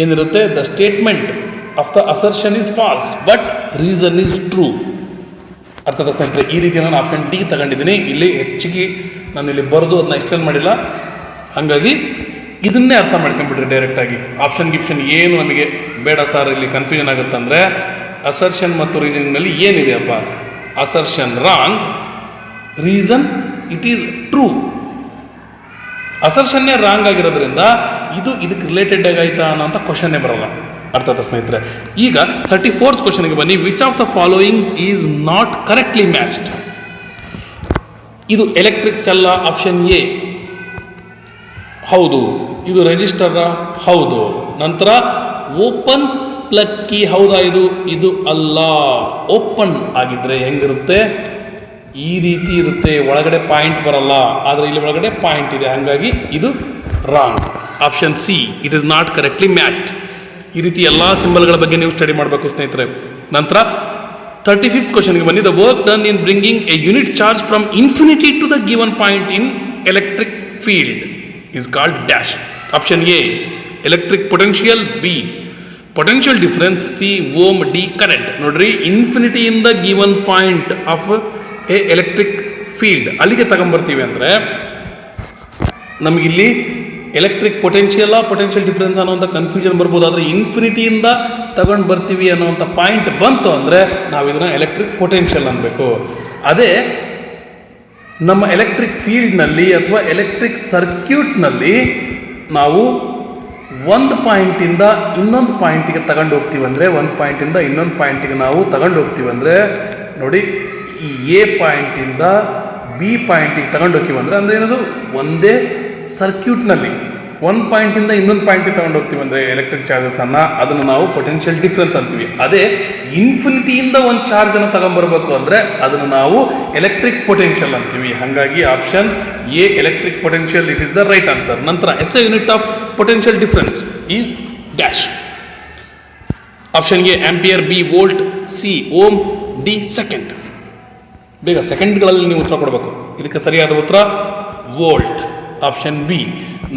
ಏನಿರುತ್ತೆ, the statement of the assertion is false but reason is true. ಅರ್ಥದ ಸ್ನೇಹಿತರೆ, ಈ ರೀತಿ ನಾನು ಆಪ್ಷನ್ ಡಿ ತಗೊಂಡಿದ್ದೀನಿ. ಇಲ್ಲಿ ಹೆಚ್ಚಿಗೆ ನಾನು ಇಲ್ಲಿ ಬರೆದು ಅದನ್ನ ಎಕ್ಸ್ಪ್ಲೇನ್ ಮಾಡಿಲ್ಲ, ಹಾಗಾಗಿ ಇದನ್ನೇ ಅರ್ಥ ಮಾಡ್ಕೊಂಡ್ಬಿಟ್ರಿ ಡೈರೆಕ್ಟಾಗಿ. ಆಪ್ಷನ್ ಗಿಪ್ಷನ್ ಏನು ನಮಗೆ ಬೇಡ ಸರ್, ಇಲ್ಲಿ ಕನ್ಫ್ಯೂಷನ್ ಆಗುತ್ತಂದರೆ ಅಸರ್ಷನ್ ಮತ್ತು ರೀಸನ್ನಲ್ಲಿ ಏನಿದೆಯಪ್ಪ, assertion wrong, reason it is true. ಅಸರ್ಷನ್ನೇ ರಾಂಗ್ ಆಗಿರೋದ್ರಿಂದ ಇದಕ್ಕೆ ರಿಲೇಟೆಡ್ ಆಗಾಯ್ತಾ ಅನ್ನೋಂಥ ಕ್ವಶನ್ನೇ ಬರಲ್ಲ. ಅರ್ಥ ಆಯ್ತಾ ಸ್ನೇಹಿತರೆ? ಈಗ 34th ಕ್ವಶನ್ಗೆ ಬನ್ನಿ. Which of the following is not correctly matched? ಇದು ಎಲೆಕ್ಟ್ರಿಕ್ ಸೆಲ್ಲ? ಆಪ್ಷನ್ ಎ ಹೌದು. ಇದು ರೆಜಿಸ್ಟರ? ಹೌದು. ನಂತರ ಓಪನ್ ಪ್ಲಗ್ ಕೀ ಹೌದಾ? ಇದು ಅಲ್ಲ. ಓಪನ್ ಆಗಿದ್ರೆ ಹೆಂಗಿರುತ್ತೆ? ಈ ರೀತಿ ಇರುತ್ತೆ, ಒಳಗಡೆ ಪಾಯಿಂಟ್ ಬರಲ್ಲ. ಆದರೆ ಇಲ್ಲಿ ಒಳಗಡೆ ಪಾಯಿಂಟ್ ಇದೆ, ಹಾಗಾಗಿ ಇದು wrong. Option C, it is not correctly matched. ಈ ರೀತಿ ಎಲ್ಲ ಸಿಂಬಲ್ಗಳ ಬಗ್ಗೆ ನೀವು ಸ್ಟಡಿ ಮಾಡಬೇಕು ಸ್ನೇಹಿತರೆ. ನಂತರ 35th ಕ್ವಶನ್ಗೆ ಬನ್ನಿ. The work done in bringing a unit charge from infinity to the given point in electric field is called dash. Option A, electric potential. B, potential difference. C, ohm. D, current. ನೋಡ್ರಿ, infinity in the given point of A electric field ಅಲ್ಲಿಗೆ ತಗೊಂಡ್ಬರ್ತೀವಿ ಅಂದರೆ ನಮಗಿಲ್ಲಿ electric potential difference ಅನ್ನೋಂಥ confusion ಬರ್ಬೋದು. ಆದರೆ ಇನ್ಫಿನಿಟಿಯಿಂದ ತಗೊಂಡು ಬರ್ತೀವಿ ಅನ್ನೋಂಥ ಪಾಯಿಂಟ್ ಬಂತು ಅಂದರೆ ನಾವು ಇದನ್ನು ಎಲೆಕ್ಟ್ರಿಕ್ ಪೊಟೆನ್ಷಿಯಲ್ ಅನ್ನಬೇಕು. ಅದೇ ನಮ್ಮ ಎಲೆಕ್ಟ್ರಿಕ್ ಫೀಲ್ಡ್ನಲ್ಲಿ ಅಥವಾ ಎಲೆಕ್ಟ್ರಿಕ್ ಸರ್ಕ್ಯೂಟ್ನಲ್ಲಿ ನಾವು ಒಂದು ಪಾಯಿಂಟಿಂದ ಇನ್ನೊಂದು ಪಾಯಿಂಟಿಗೆ ತಗೊಂಡು ಹೋಗ್ತೀವಿ ಅಂದರೆ, ಒಂದು ಪಾಯಿಂಟಿಂದ ಇನ್ನೊಂದು ಪಾಯಿಂಟಿಗೆ ನಾವು ತಗೊಂಡು ಹೋಗ್ತೀವಿ ಅಂದರೆ, ನೋಡಿ, ಈ ಎ ಪಾಯಿಂಟಿಂದ ಬಿ ಪಾಯಿಂಟಿಗೆ ತಗೊಂಡು ಹೋಗ್ತೀವಿ ಅಂದರೆ ಏನದು, ಒಂದೇ ಸರ್ಕ್ಯೂಟ್ನಲ್ಲಿ ಒಂದು ಪಾಯಿಂಟಿಂದ ಇನ್ನೊಂದು ಪಾಯಿಂಟಿಗೆ ತಗೊಂಡು ಹೋಗ್ತೀವಿ ಅಂದರೆ ಎಲೆಕ್ಟ್ರಿಕ್ ಚಾರ್ಜಸನ್ನು, ಅದನ್ನು ನಾವು ಪೊಟೆನ್ಷಿಯಲ್ ಡಿಫ್ರೆನ್ಸ್ ಅಂತೀವಿ. ಅದೇ ಇನ್ಫಿನಿಟಿಯಿಂದ ಒಂದು ಚಾರ್ಜನ್ನು ತಗೊಂಡ್ಬರ್ಬೇಕು ಅಂದರೆ ಅದನ್ನು ನಾವು ಎಲೆಕ್ಟ್ರಿಕ್ ಪೊಟೆನ್ಷಿಯಲ್ ಅಂತೀವಿ. ಹಾಗಾಗಿ option A, electric potential, it is the right answer. ನಂತರ S I unit of potential difference is dash. Option A ampere. B volt. C ohm. D second. ಬೇಗ ಸೆಕೆಂಡ್ಗಳಲ್ಲಿ ನೀವು ಉತ್ತರ ಕೊಡಬೇಕು. ಇದಕ್ಕೆ ಸರಿಯಾದ ಉತ್ತರ ವೋಲ್ಟ್, ಆಪ್ಷನ್ ಬಿ.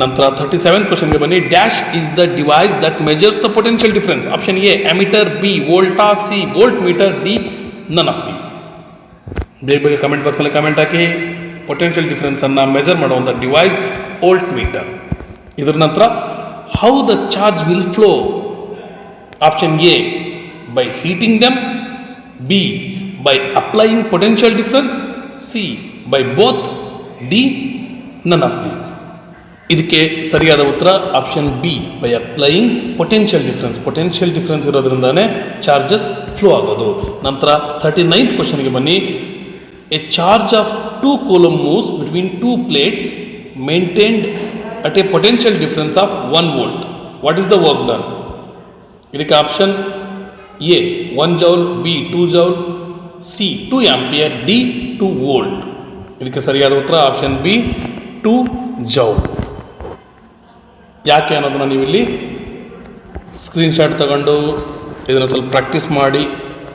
ನಂತರ 37th ಕ್ವಶನ್ಗೆ ಬನ್ನಿ. Dash is the device that measures the potential difference. Option A ammeter. B volta. C volt meter. D none of these. ಬೇಗ ಬೇಗ ಕಮೆಂಟ್ ಬಾಕ್ಸಲ್ಲಿ ಕಮೆಂಟ್ ಹಾಕಿ. ಪೊಟೆನ್ಷಿಯಲ್ ಡಿಫ್ರೆನ್ಸನ್ನು ಮೆಜರ್ ಮಾಡುವಂಥ ಡಿವೈಸ್ ವೋಲ್ಟ್ ಮೀಟರ್. ಇದರ ನಂತರ how the charge will flow. Option A by heating them. B. By applying potential difference. C. By both. D. None of these. ಇದಕ್ಕೆ ಸರಿಯಾದ ಉತ್ತರ option B, by applying potential difference ಇರೋದ್ರಿಂದಾನೇ charges flow ಆಗೋದು. ನಂತರ 39th ಕ್ವಶನ್ಗೆ ಬನ್ನಿ. A charge of 2 coulomb moves between 2 plates maintained at a potential difference of 1 volt. What is the work done? ಇದಕ್ಕೆ option A 1 joule, B 2 joule, C 2 ampere, D 2 volt. ಇದಕ್ಕೆ ಸರಿಯಾದ ಉತ್ತರ option B 2 joule. ಯಾಕೆ ಅನ್ನೋದನ್ನ ನೀವು ಇಲ್ಲಿ screenshot ತಗೊಂಡು ಇದನ್ನು ಸ್ವಲ್ಪ ಪ್ರಾಕ್ಟೀಸ್ ಮಾಡಿ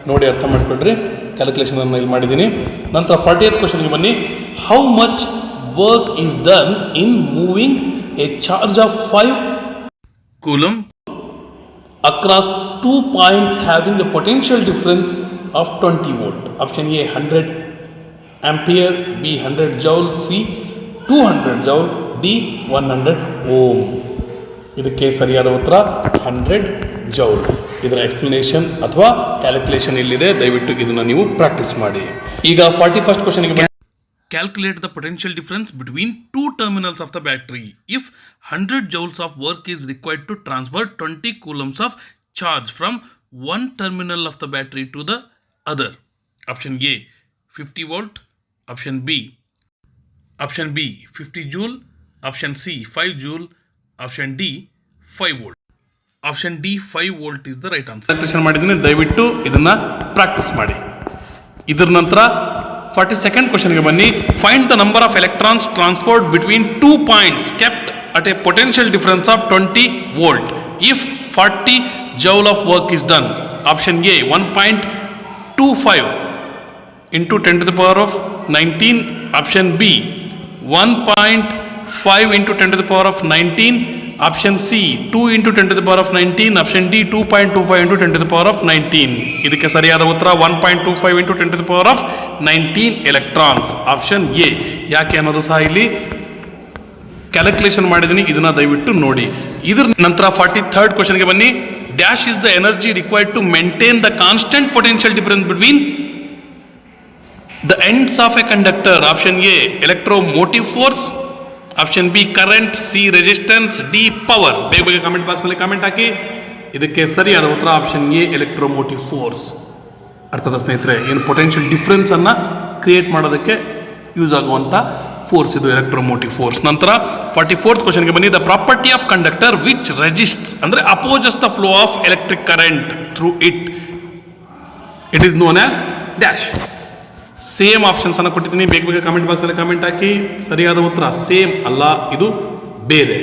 ನೋಡಿ ಅರ್ಥ ಮಾಡಿಕೊಡ್ರಿ. ಕ್ಯಾಲ್ಕುಲೇಷನನ್ನು ಇಲ್ಲಿ ಮಾಡಿದ್ದೀನಿ. ನಂತರ 40th ಕ್ವಶನ್ಗೆ ಬನ್ನಿ. How much work is done in moving A charge of 5 coulomb across 2 points having A potential difference of 20 volt. Option A 100 ampere, B 100 joule, C 200 joule, D 100 ohm. ಇದಕ್ಕೆ ಸರಿಯಾದ ಉತ್ತರ 100 joule. ಇದರ ಎಕ್ಸ್ಪ್ಲನೇಷನ್ ಅಥವಾ calculation ಇಲ್ಲಿದೆ, ದಯವಿಟ್ಟು ಇದನ್ನು ನೀವು practice ಮಾಡಿ. ಈಗ 41st ಕ್ವಶನ್ಗೆ calculate the potential difference between 2 terminals of the battery if 100 joules of work is required to transfer 20 coulombs of charge from 1 terminal of the battery to the other. Option A 50 volt, option B 50 joule, option C 5 joule, option D 5 volt. Option D 5 volt is the right answer. Calculation ಮಾಡಿದ್ದೀನಿ, ದಯವಿಟ್ಟು ಇದನ್ನ practice ಮಾಡಿ. ಇದರ ನಂತರ 42nd ಕ್ವಶನ್ಗೆ ಬನ್ನಿ. Find the number of electrons transferred between 2 points kept at a potential difference of 20 volt if 40 joule of work is done. Option A 1.25 into 10 to the power of 19. Option B 1.5 into 10 to the power of 19. Option C 2 into 10 to the power of 19. Option D 2.25 into 10 to the power of 19. ಇದಕ್ಕೆ ಸರಿಯಾದ ಉತ್ತರ 1.25 into 10 to the power of 19 electrons. Option A. ಯಾಕೆ ಅನ್ನೋದು ಸಹ ಇಲ್ಲಿ calculation ಮಾಡಿದ್ದೀನಿ, ಇದನ್ನ ದಯವಿಟ್ಟು ನೋಡಿ. ಇದರ ನಂತರ 43rd ಕ್ವಶನ್ಗೆ ಬನ್ನಿ. Dash is the energy required to maintain the constant potential difference between the ends of a conductor. Option A electromotive force, option B current, C resistance, D power. ಬೇಗ ಕಮೆಂಟ್ ಬಾಕ್ಸ್ ನಲ್ಲಿ comment ಹಾಕಿ. ಇದಕ್ಕೆ ಸರಿಯಾದ ಉತ್ತರ option A electromotive force. ಅರ್ಥದ ಸ್ನೇಹಿತರೆ, ಏನು potential difference ಅನ್ನ create ಮಾಡೋದಕ್ಕೆ ಯೂಸ್ ಆಗುವಂತ ಫೋರ್ಸ್ ಇದು ಎಲೆಕ್ಟ್ರೋಮೋಟಿವ್ ಫೋರ್ಸ್. ನಂತರ 44th ಕ್ವಶನ್ಗೆ ಬನ್ನಿ. The property of conductor which resists ಅಂದ್ರೆ opposes the flow of electric current through it is known as dash. Same options ಅನ್ನು ಕೊಟ್ಟಿದ್ದೀನಿ, ಬೇಗ ಕಮೆಂಟ್ ಬಾಕ್ಸ್ ಅಲ್ಲಿ ಕಮೆಂಟ್ ಹಾಕಿ. ಸರಿಯಾದ ಉತ್ತರ ಸೇಮ್ ಅಲ್ಲ, ಇದು ಬೇರೆ.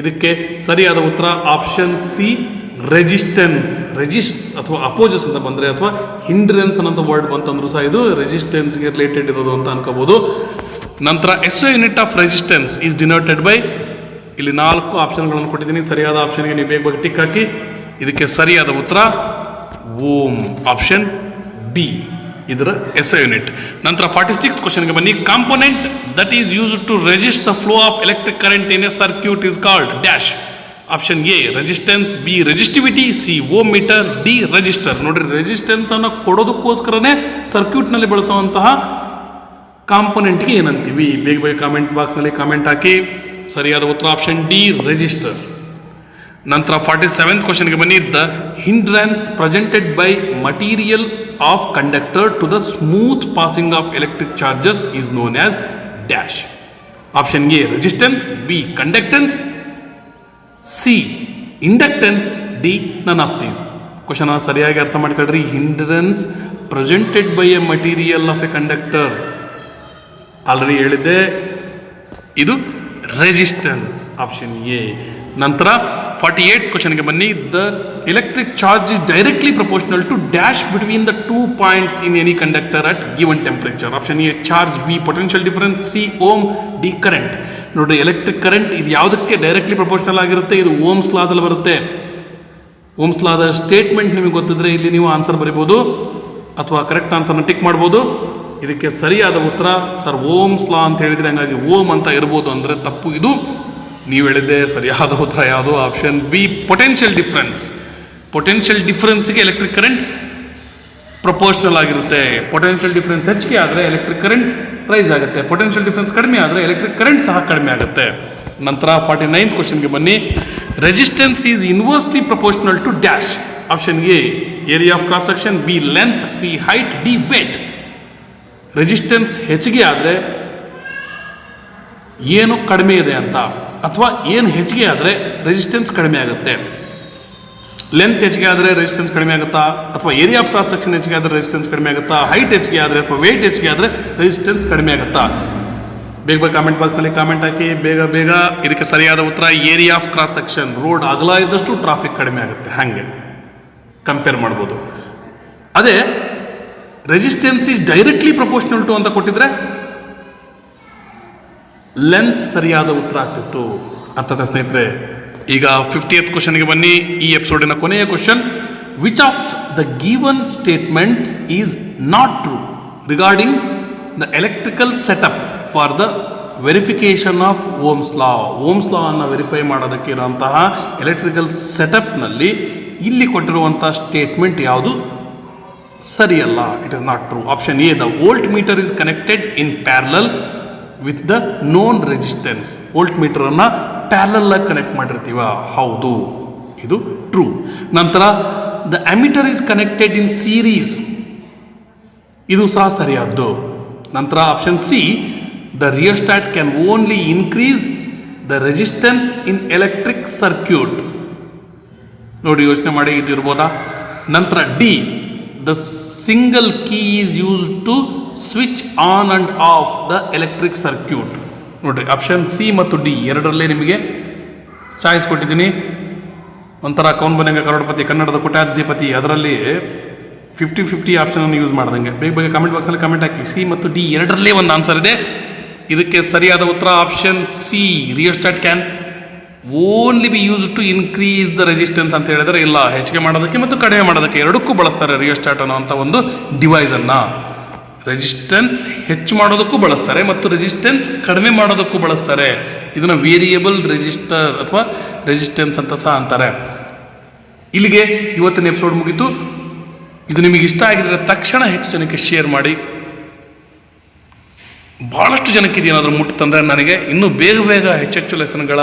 ಇದಕ್ಕೆ ಸರಿಯಾದ ಉತ್ತರ ಆಪ್ಷನ್ ಸಿ ರೆಸಿಸ್ಟೆನ್ಸ್. ಅಥವಾ ಅಪೋಸಸ್ ಅಂತ ಬಂದರೆ ಅಥವಾ ಹಿಂಡ್ರೆನ್ಸ್ ಅನ್ನೋ ವರ್ಡ್ ಬಂತಂದ್ರೂ ಸಹ ಇದು ರೆಸಿಸ್ಟೆನ್ಸ್ಗೆ ರಿಲೇಟೆಡ್ ಇರೋದು ಅಂತ ಅನ್ಕೋಬಹುದು. ನಂತರ SI unit of resistance is denoted by. ಇಲ್ಲಿ 4 ಆಪ್ಷನ್ಗಳನ್ನು ಕೊಟ್ಟಿದ್ದೀನಿ, ಸರಿಯಾದ ಆಪ್ಷನ್ಗೆ ನೀವು ಬೇಗ ಟಿಕ್ ಹಾಕಿ. ಇದಕ್ಕೆ ಸರಿಯಾದ ಉತ್ತರ ಓಮ್, ಆಪ್ಷನ್ ಬಿ ಇದರ SI ಯೂನಿಟ್. ನಂತರ 46th ಕ್ವಶನ್ಗೆ ಬನ್ನಿ. Component that is used to resist the flow of electric current in a circuit is called dash. Option A resistance, B resistivity, C ohm metre, D resistor. ನೋಡ್ರಿ, resistance ಅನ್ನು ಕೊಡೋದಕ್ಕೋಸ್ಕರನೇ ಸರ್ಕ್ಯೂಟ್ನಲ್ಲಿ ಬಳಸುವಂತಹ ಕಾಂಪೋನೆಂಟ್ಗೆ ಏನಂತೀವಿ? ಬೇಗ ಕಾಮೆಂಟ್ ಬಾಕ್ಸ್ನಲ್ಲಿ ಕಾಮೆಂಟ್ ಹಾಕಿ. ಸರಿಯಾದ ಉತ್ತರ ಆಪ್ಷನ್ ಡಿ ರೆಜಿಸ್ಟರ್. ನಂತರ 47th ಕ್ವಶನ್ಗೆ ಬನ್ನಿ. The hindrance presented by material of conductor to the smooth passing of electric charges is known as dash. Option A resistance, B conductance, C inductance, D none of these. Question ಸರಿಯಾಗಿ ಅರ್ಥ ಮಾಡ್ಕೊಳ್ರಿ. Hindrance presented by a material of a conductor, already ಹೇಳಿದ್ದೆ, ಇದು resistance, option A. ನಂತರ 48th ಕ್ವಶನ್ಗೆ ಬನ್ನಿ. The electric charge is directly proportional to dash between the 2 points in any conductor at given temperature. Option A charge, B potential difference, C ohm, D current. ನೋಡ್ರಿ, electric current ಇದು ಯಾವುದಕ್ಕೆ directly proportional ಆಗಿರುತ್ತೆ? ಇದು Ohm's ಲಾದಲ್ಲಿ ಬರುತ್ತೆ. Ohm's ಲಾದ statement ನಿಮಗೆ ಗೊತ್ತಿದ್ರೆ ಇಲ್ಲಿ ನೀವು ಆನ್ಸರ್ ಬರಿಬೋದು ಅಥವಾ ಕರೆಕ್ಟ್ ಆನ್ಸರ್ನ ಟಿಕ್ ಮಾಡ್ಬೋದು. ಇದಕ್ಕೆ ಸರಿಯಾದ ಉತ್ತರ ಸರ್ ಓಮ್ಸ್ ಲಾ ಅಂತ ಹೇಳಿದ್ರೆ ಹಂಗಾಗಿ ಓಮ್ ಅಂತ ಇರ್ಬೋದು ಅಂದರೆ ತಪ್ಪು. ಇದು ನೀವು ಹೇಳಿದ್ದೆ ಸರಿಯಾದ ಉತ್ತರ ಯಾವುದು? Option B potential difference. Potential ಡಿಫರೆನ್ಸ್ಗೆ ಎಲೆಕ್ಟ್ರಿಕ್ ಕರೆಂಟ್ ಪ್ರಪೋರ್ಷನಲ್ ಆಗಿರುತ್ತೆ. ಪೊಟೆನ್ಷಿಯಲ್ ಡಿಫರೆನ್ಸ್ ಹೆಚ್ಚಿಗೆ ಆದರೆ ಎಲೆಕ್ಟ್ರಿಕ್ ಕರೆಂಟ್ ರೈಸ್ ಆಗುತ್ತೆ, ಪೊಟೆನ್ಷಿಯಲ್ ಡಿಫರೆನ್ಸ್ ಕಡಿಮೆ ಆದರೆ ಎಲೆಕ್ಟ್ರಿಕ್ ಕರೆಂಟ್ ಸಹ ಕಡಿಮೆ ಆಗುತ್ತೆ. ನಂತರ 49th ಕ್ವಶನ್ಗೆ ಬನ್ನಿ. Resistance is inversely proportional to dash. Option A area of cross section, B length, C height, D weight. Resistance ಹೆಚ್ಚಿಗೆ ಆದರೆ ಏನು ಕಡಿಮೆ ಇದೆ ಅಂತ, ಅಥವಾ ಏನು ಹೆಚ್ಚಿಗೆ ಆದರೆ ರೆಸಿಸ್ಟೆನ್ಸ್ ಕಡಿಮೆ ಆಗುತ್ತೆ. ಲೆಂತ್ ಹೆಚ್ಚಿಗೆ ಆದರೆ ರೆಸಿಸ್ಟೆನ್ಸ್ ಕಡಿಮೆ ಆಗುತ್ತಾ, ಅಥವಾ ಏರಿಯಾ ಆಫ್ ಕ್ರಾಸ್ ಸೆಕ್ಷನ್ ಹೆಚ್ಚಿಗೆ ಆದರೆ ರೆಸಿಸ್ಟೆನ್ಸ್ ಕಡಿಮೆ ಆಗುತ್ತಾ, ಹೈಟ್ ಹೆಚ್ಚಿಗೆ ಆದರೆ ಅಥವಾ ವೇಟ್ ಹೆಚ್ಚಿಗೆ ಆದರೆ ರೆಸಿಸ್ಟೆನ್ಸ್ ಕಡಿಮೆ ಆಗುತ್ತಾ? ಬೇಗ ಬೇಗ ಕಾಮೆಂಟ್ ಬಾಕ್ಸಲ್ಲಿ ಕಾಮೆಂಟ್ ಹಾಕಿ, ಬೇಗ ಬೇಗ. ಇದಕ್ಕೆ ಸರಿಯಾದ ಉತ್ತರ area of cross section. Road ಅಗಲ ಇದ್ದಷ್ಟು ಟ್ರಾಫಿಕ್ ಕಡಿಮೆ ಆಗುತ್ತೆ, ಹಾಗೆ ಕಂಪೇರ್ ಮಾಡ್ಬೋದು. ಅದೇ resistance is directly proportional to ಅಂತ ಕೊಟ್ಟಿದ್ರೆ ಲೆಂತ್ ಸರಿಯಾದ ಉತ್ತರ ಆಗ್ತಿತ್ತು. ಅರ್ಥಾತ್ ಸ್ನೇಹಿತರೆ, ಈಗ 50th ಕ್ವಶನ್ಗೆ ಬನ್ನಿ. ಈ ಎಪಿಸೋಡಿನ ಕೊನೆಯ question. Which of the given statement is not true regarding the electrical setup for the verification of ohm's law. Ohm's law ಅನ್ನು ವೆರಿಫೈ ಮಾಡೋದಕ್ಕೆ ಇರುವಂತಹ ಎಲೆಕ್ಟ್ರಿಕಲ್ ಸೆಟಪ್ನಲ್ಲಿ ಇಲ್ಲಿ ಕೊಟ್ಟಿರುವಂಥ ಸ್ಟೇಟ್ಮೆಂಟ್ ಯಾವುದು ಸರಿಯಲ್ಲ, it is not true. Option A the volt meter is connected in parallel with the known resistance. Volt ಮೀಟರನ್ನು parallel ಆಗಿ connect ಮಾಡಿರ್ತೀವ, ಹೌದು, ಇದು ಟ್ರೂ. ನಂತರ the ammeter is connected in series, ಇದು ಸಹ ಸರಿಯಾದ್ದು. ನಂತರ option C the rheostat can only increase the resistance in electric circuit. ನೋಡಿ, ಯೋಚನೆ ಮಾಡಿ, ಇದಿರ್ಬೋದಾ? ನಂತರ D the single key is use to switch on and off the electric circuit. ನೋಡಿರಿ, ಆಪ್ಷನ್ ಸಿ ಮತ್ತು ಡಿ ಎರಡರಲ್ಲೇ ನಿಮಗೆ ಚಾಯ್ಸ್ ಕೊಟ್ಟಿದ್ದೀನಿ. ಒಂಥರ ಕೌನ್ ಬನೆಗ ಕರೋಡ್ಪತಿ, ಕನ್ನಡದ ಕೋಟ್ಯಾಧಿಪತಿ, ಅದರಲ್ಲಿ 50-50 ಆಪ್ಷನನ್ನು ಯೂಸ್ ಮಾಡ್ದಂಗೆ. ಬೇಗ ಬೇಗ ಕಾಮೆಂಟ್ ಬಾಕ್ಸಲ್ಲಿ ಕಾಮೆಂಟ್ ಹಾಕಿ. ಸಿ ಮತ್ತು ಡಿ ಎರಡರಲ್ಲೇ ಒಂದು ಆನ್ಸರ್ ಇದೆ. ಇದಕ್ಕೆ ಸರಿಯಾದ ಉತ್ತರ option C. Rheostat can only be use to increase the resistance ಅಂತ ಹೇಳಿದರೆ ಇಲ್ಲ, ಹೆಚ್ಚಿಗೆ ಮಾಡೋದಕ್ಕೆ ಮತ್ತು ಕಡಿಮೆ ಮಾಡೋದಕ್ಕೆ ಎರಡಕ್ಕೂ ಬಳಸ್ತಾರೆ ರಿಯೋಸ್ಟಾಟ್ ಅನ್ನೋಂಥ ಒಂದು ಡಿವೈಸನ್ನು. ರೆಸಿಸ್ಟೆನ್ಸ್ ಹೆಚ್ಚು ಮಾಡೋದಕ್ಕೂ ಬಳಸ್ತಾರೆ ಮತ್ತು ರೆಸಿಸ್ಟೆನ್ಸ್ ಕಡಿಮೆ ಮಾಡೋದಕ್ಕೂ ಬಳಸ್ತಾರೆ. ಇದನ್ನು ವೇರಿಯಬಲ್ ರೆಸಿಸ್ಟರ್ ಅಥವಾ ರೆಸಿಸ್ಟೆನ್ಸ್ ಅಂತ ಸಹ ಅಂತಾರೆ. ಇಲ್ಲಿಗೆ ಇವತ್ತಿನ ಎಪಿಸೋಡ್ ಮುಗಿತು. ಇದು ನಿಮಗೆ ಇಷ್ಟ ಆಗಿದ್ರೆ ತಕ್ಷಣ ಹೆಚ್ಚು ಜನಕ್ಕೆ ಶೇರ್ ಮಾಡಿ. ಭಾಳಷ್ಟು ಜನಕ್ಕೆ ಇದೇನಾದರೂ ಮುಟ್ಟುತ್ತಂದರೆ ನನಗೆ ಇನ್ನೂ ಬೇಗ ಬೇಗ ಹೆಚ್ಚೆಚ್ಚು ಲೆಸನ್ಗಳ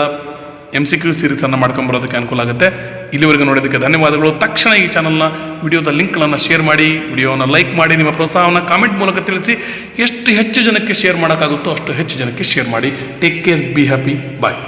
MCQ ಸೀರೀಸನ್ನು ಮಾಡ್ಕೊಂಬರೋದಕ್ಕೆ ಅನುಕೂಲ ಆಗುತ್ತೆ. ಇಲ್ಲಿವರೆಗೂ ನೋಡೋದಕ್ಕೆ ಧನ್ಯವಾದಗಳು. ತಕ್ಷಣ ಈ ಚಾನಲ್ನ ವಿಡಿಯೋದ ಲಿಂಕ್ಗಳನ್ನು ಶೇರ್ ಮಾಡಿ, ವಿಡಿಯೋವನ್ನು ಲೈಕ್ ಮಾಡಿ, ನಿಮ್ಮ ಪ್ರೋತ್ಸಾಹವನ್ನು ಕಾಮೆಂಟ್ ಮೂಲಕ ತಿಳಿಸಿ. ಎಷ್ಟು ಹೆಚ್ಚು ಜನಕ್ಕೆ ಶೇರ್ ಮಾಡೋಕ್ಕಾಗುತ್ತೋ ಅಷ್ಟು ಹೆಚ್ಚು ಜನಕ್ಕೆ ಶೇರ್ ಮಾಡಿ. Take care, be happy, bye.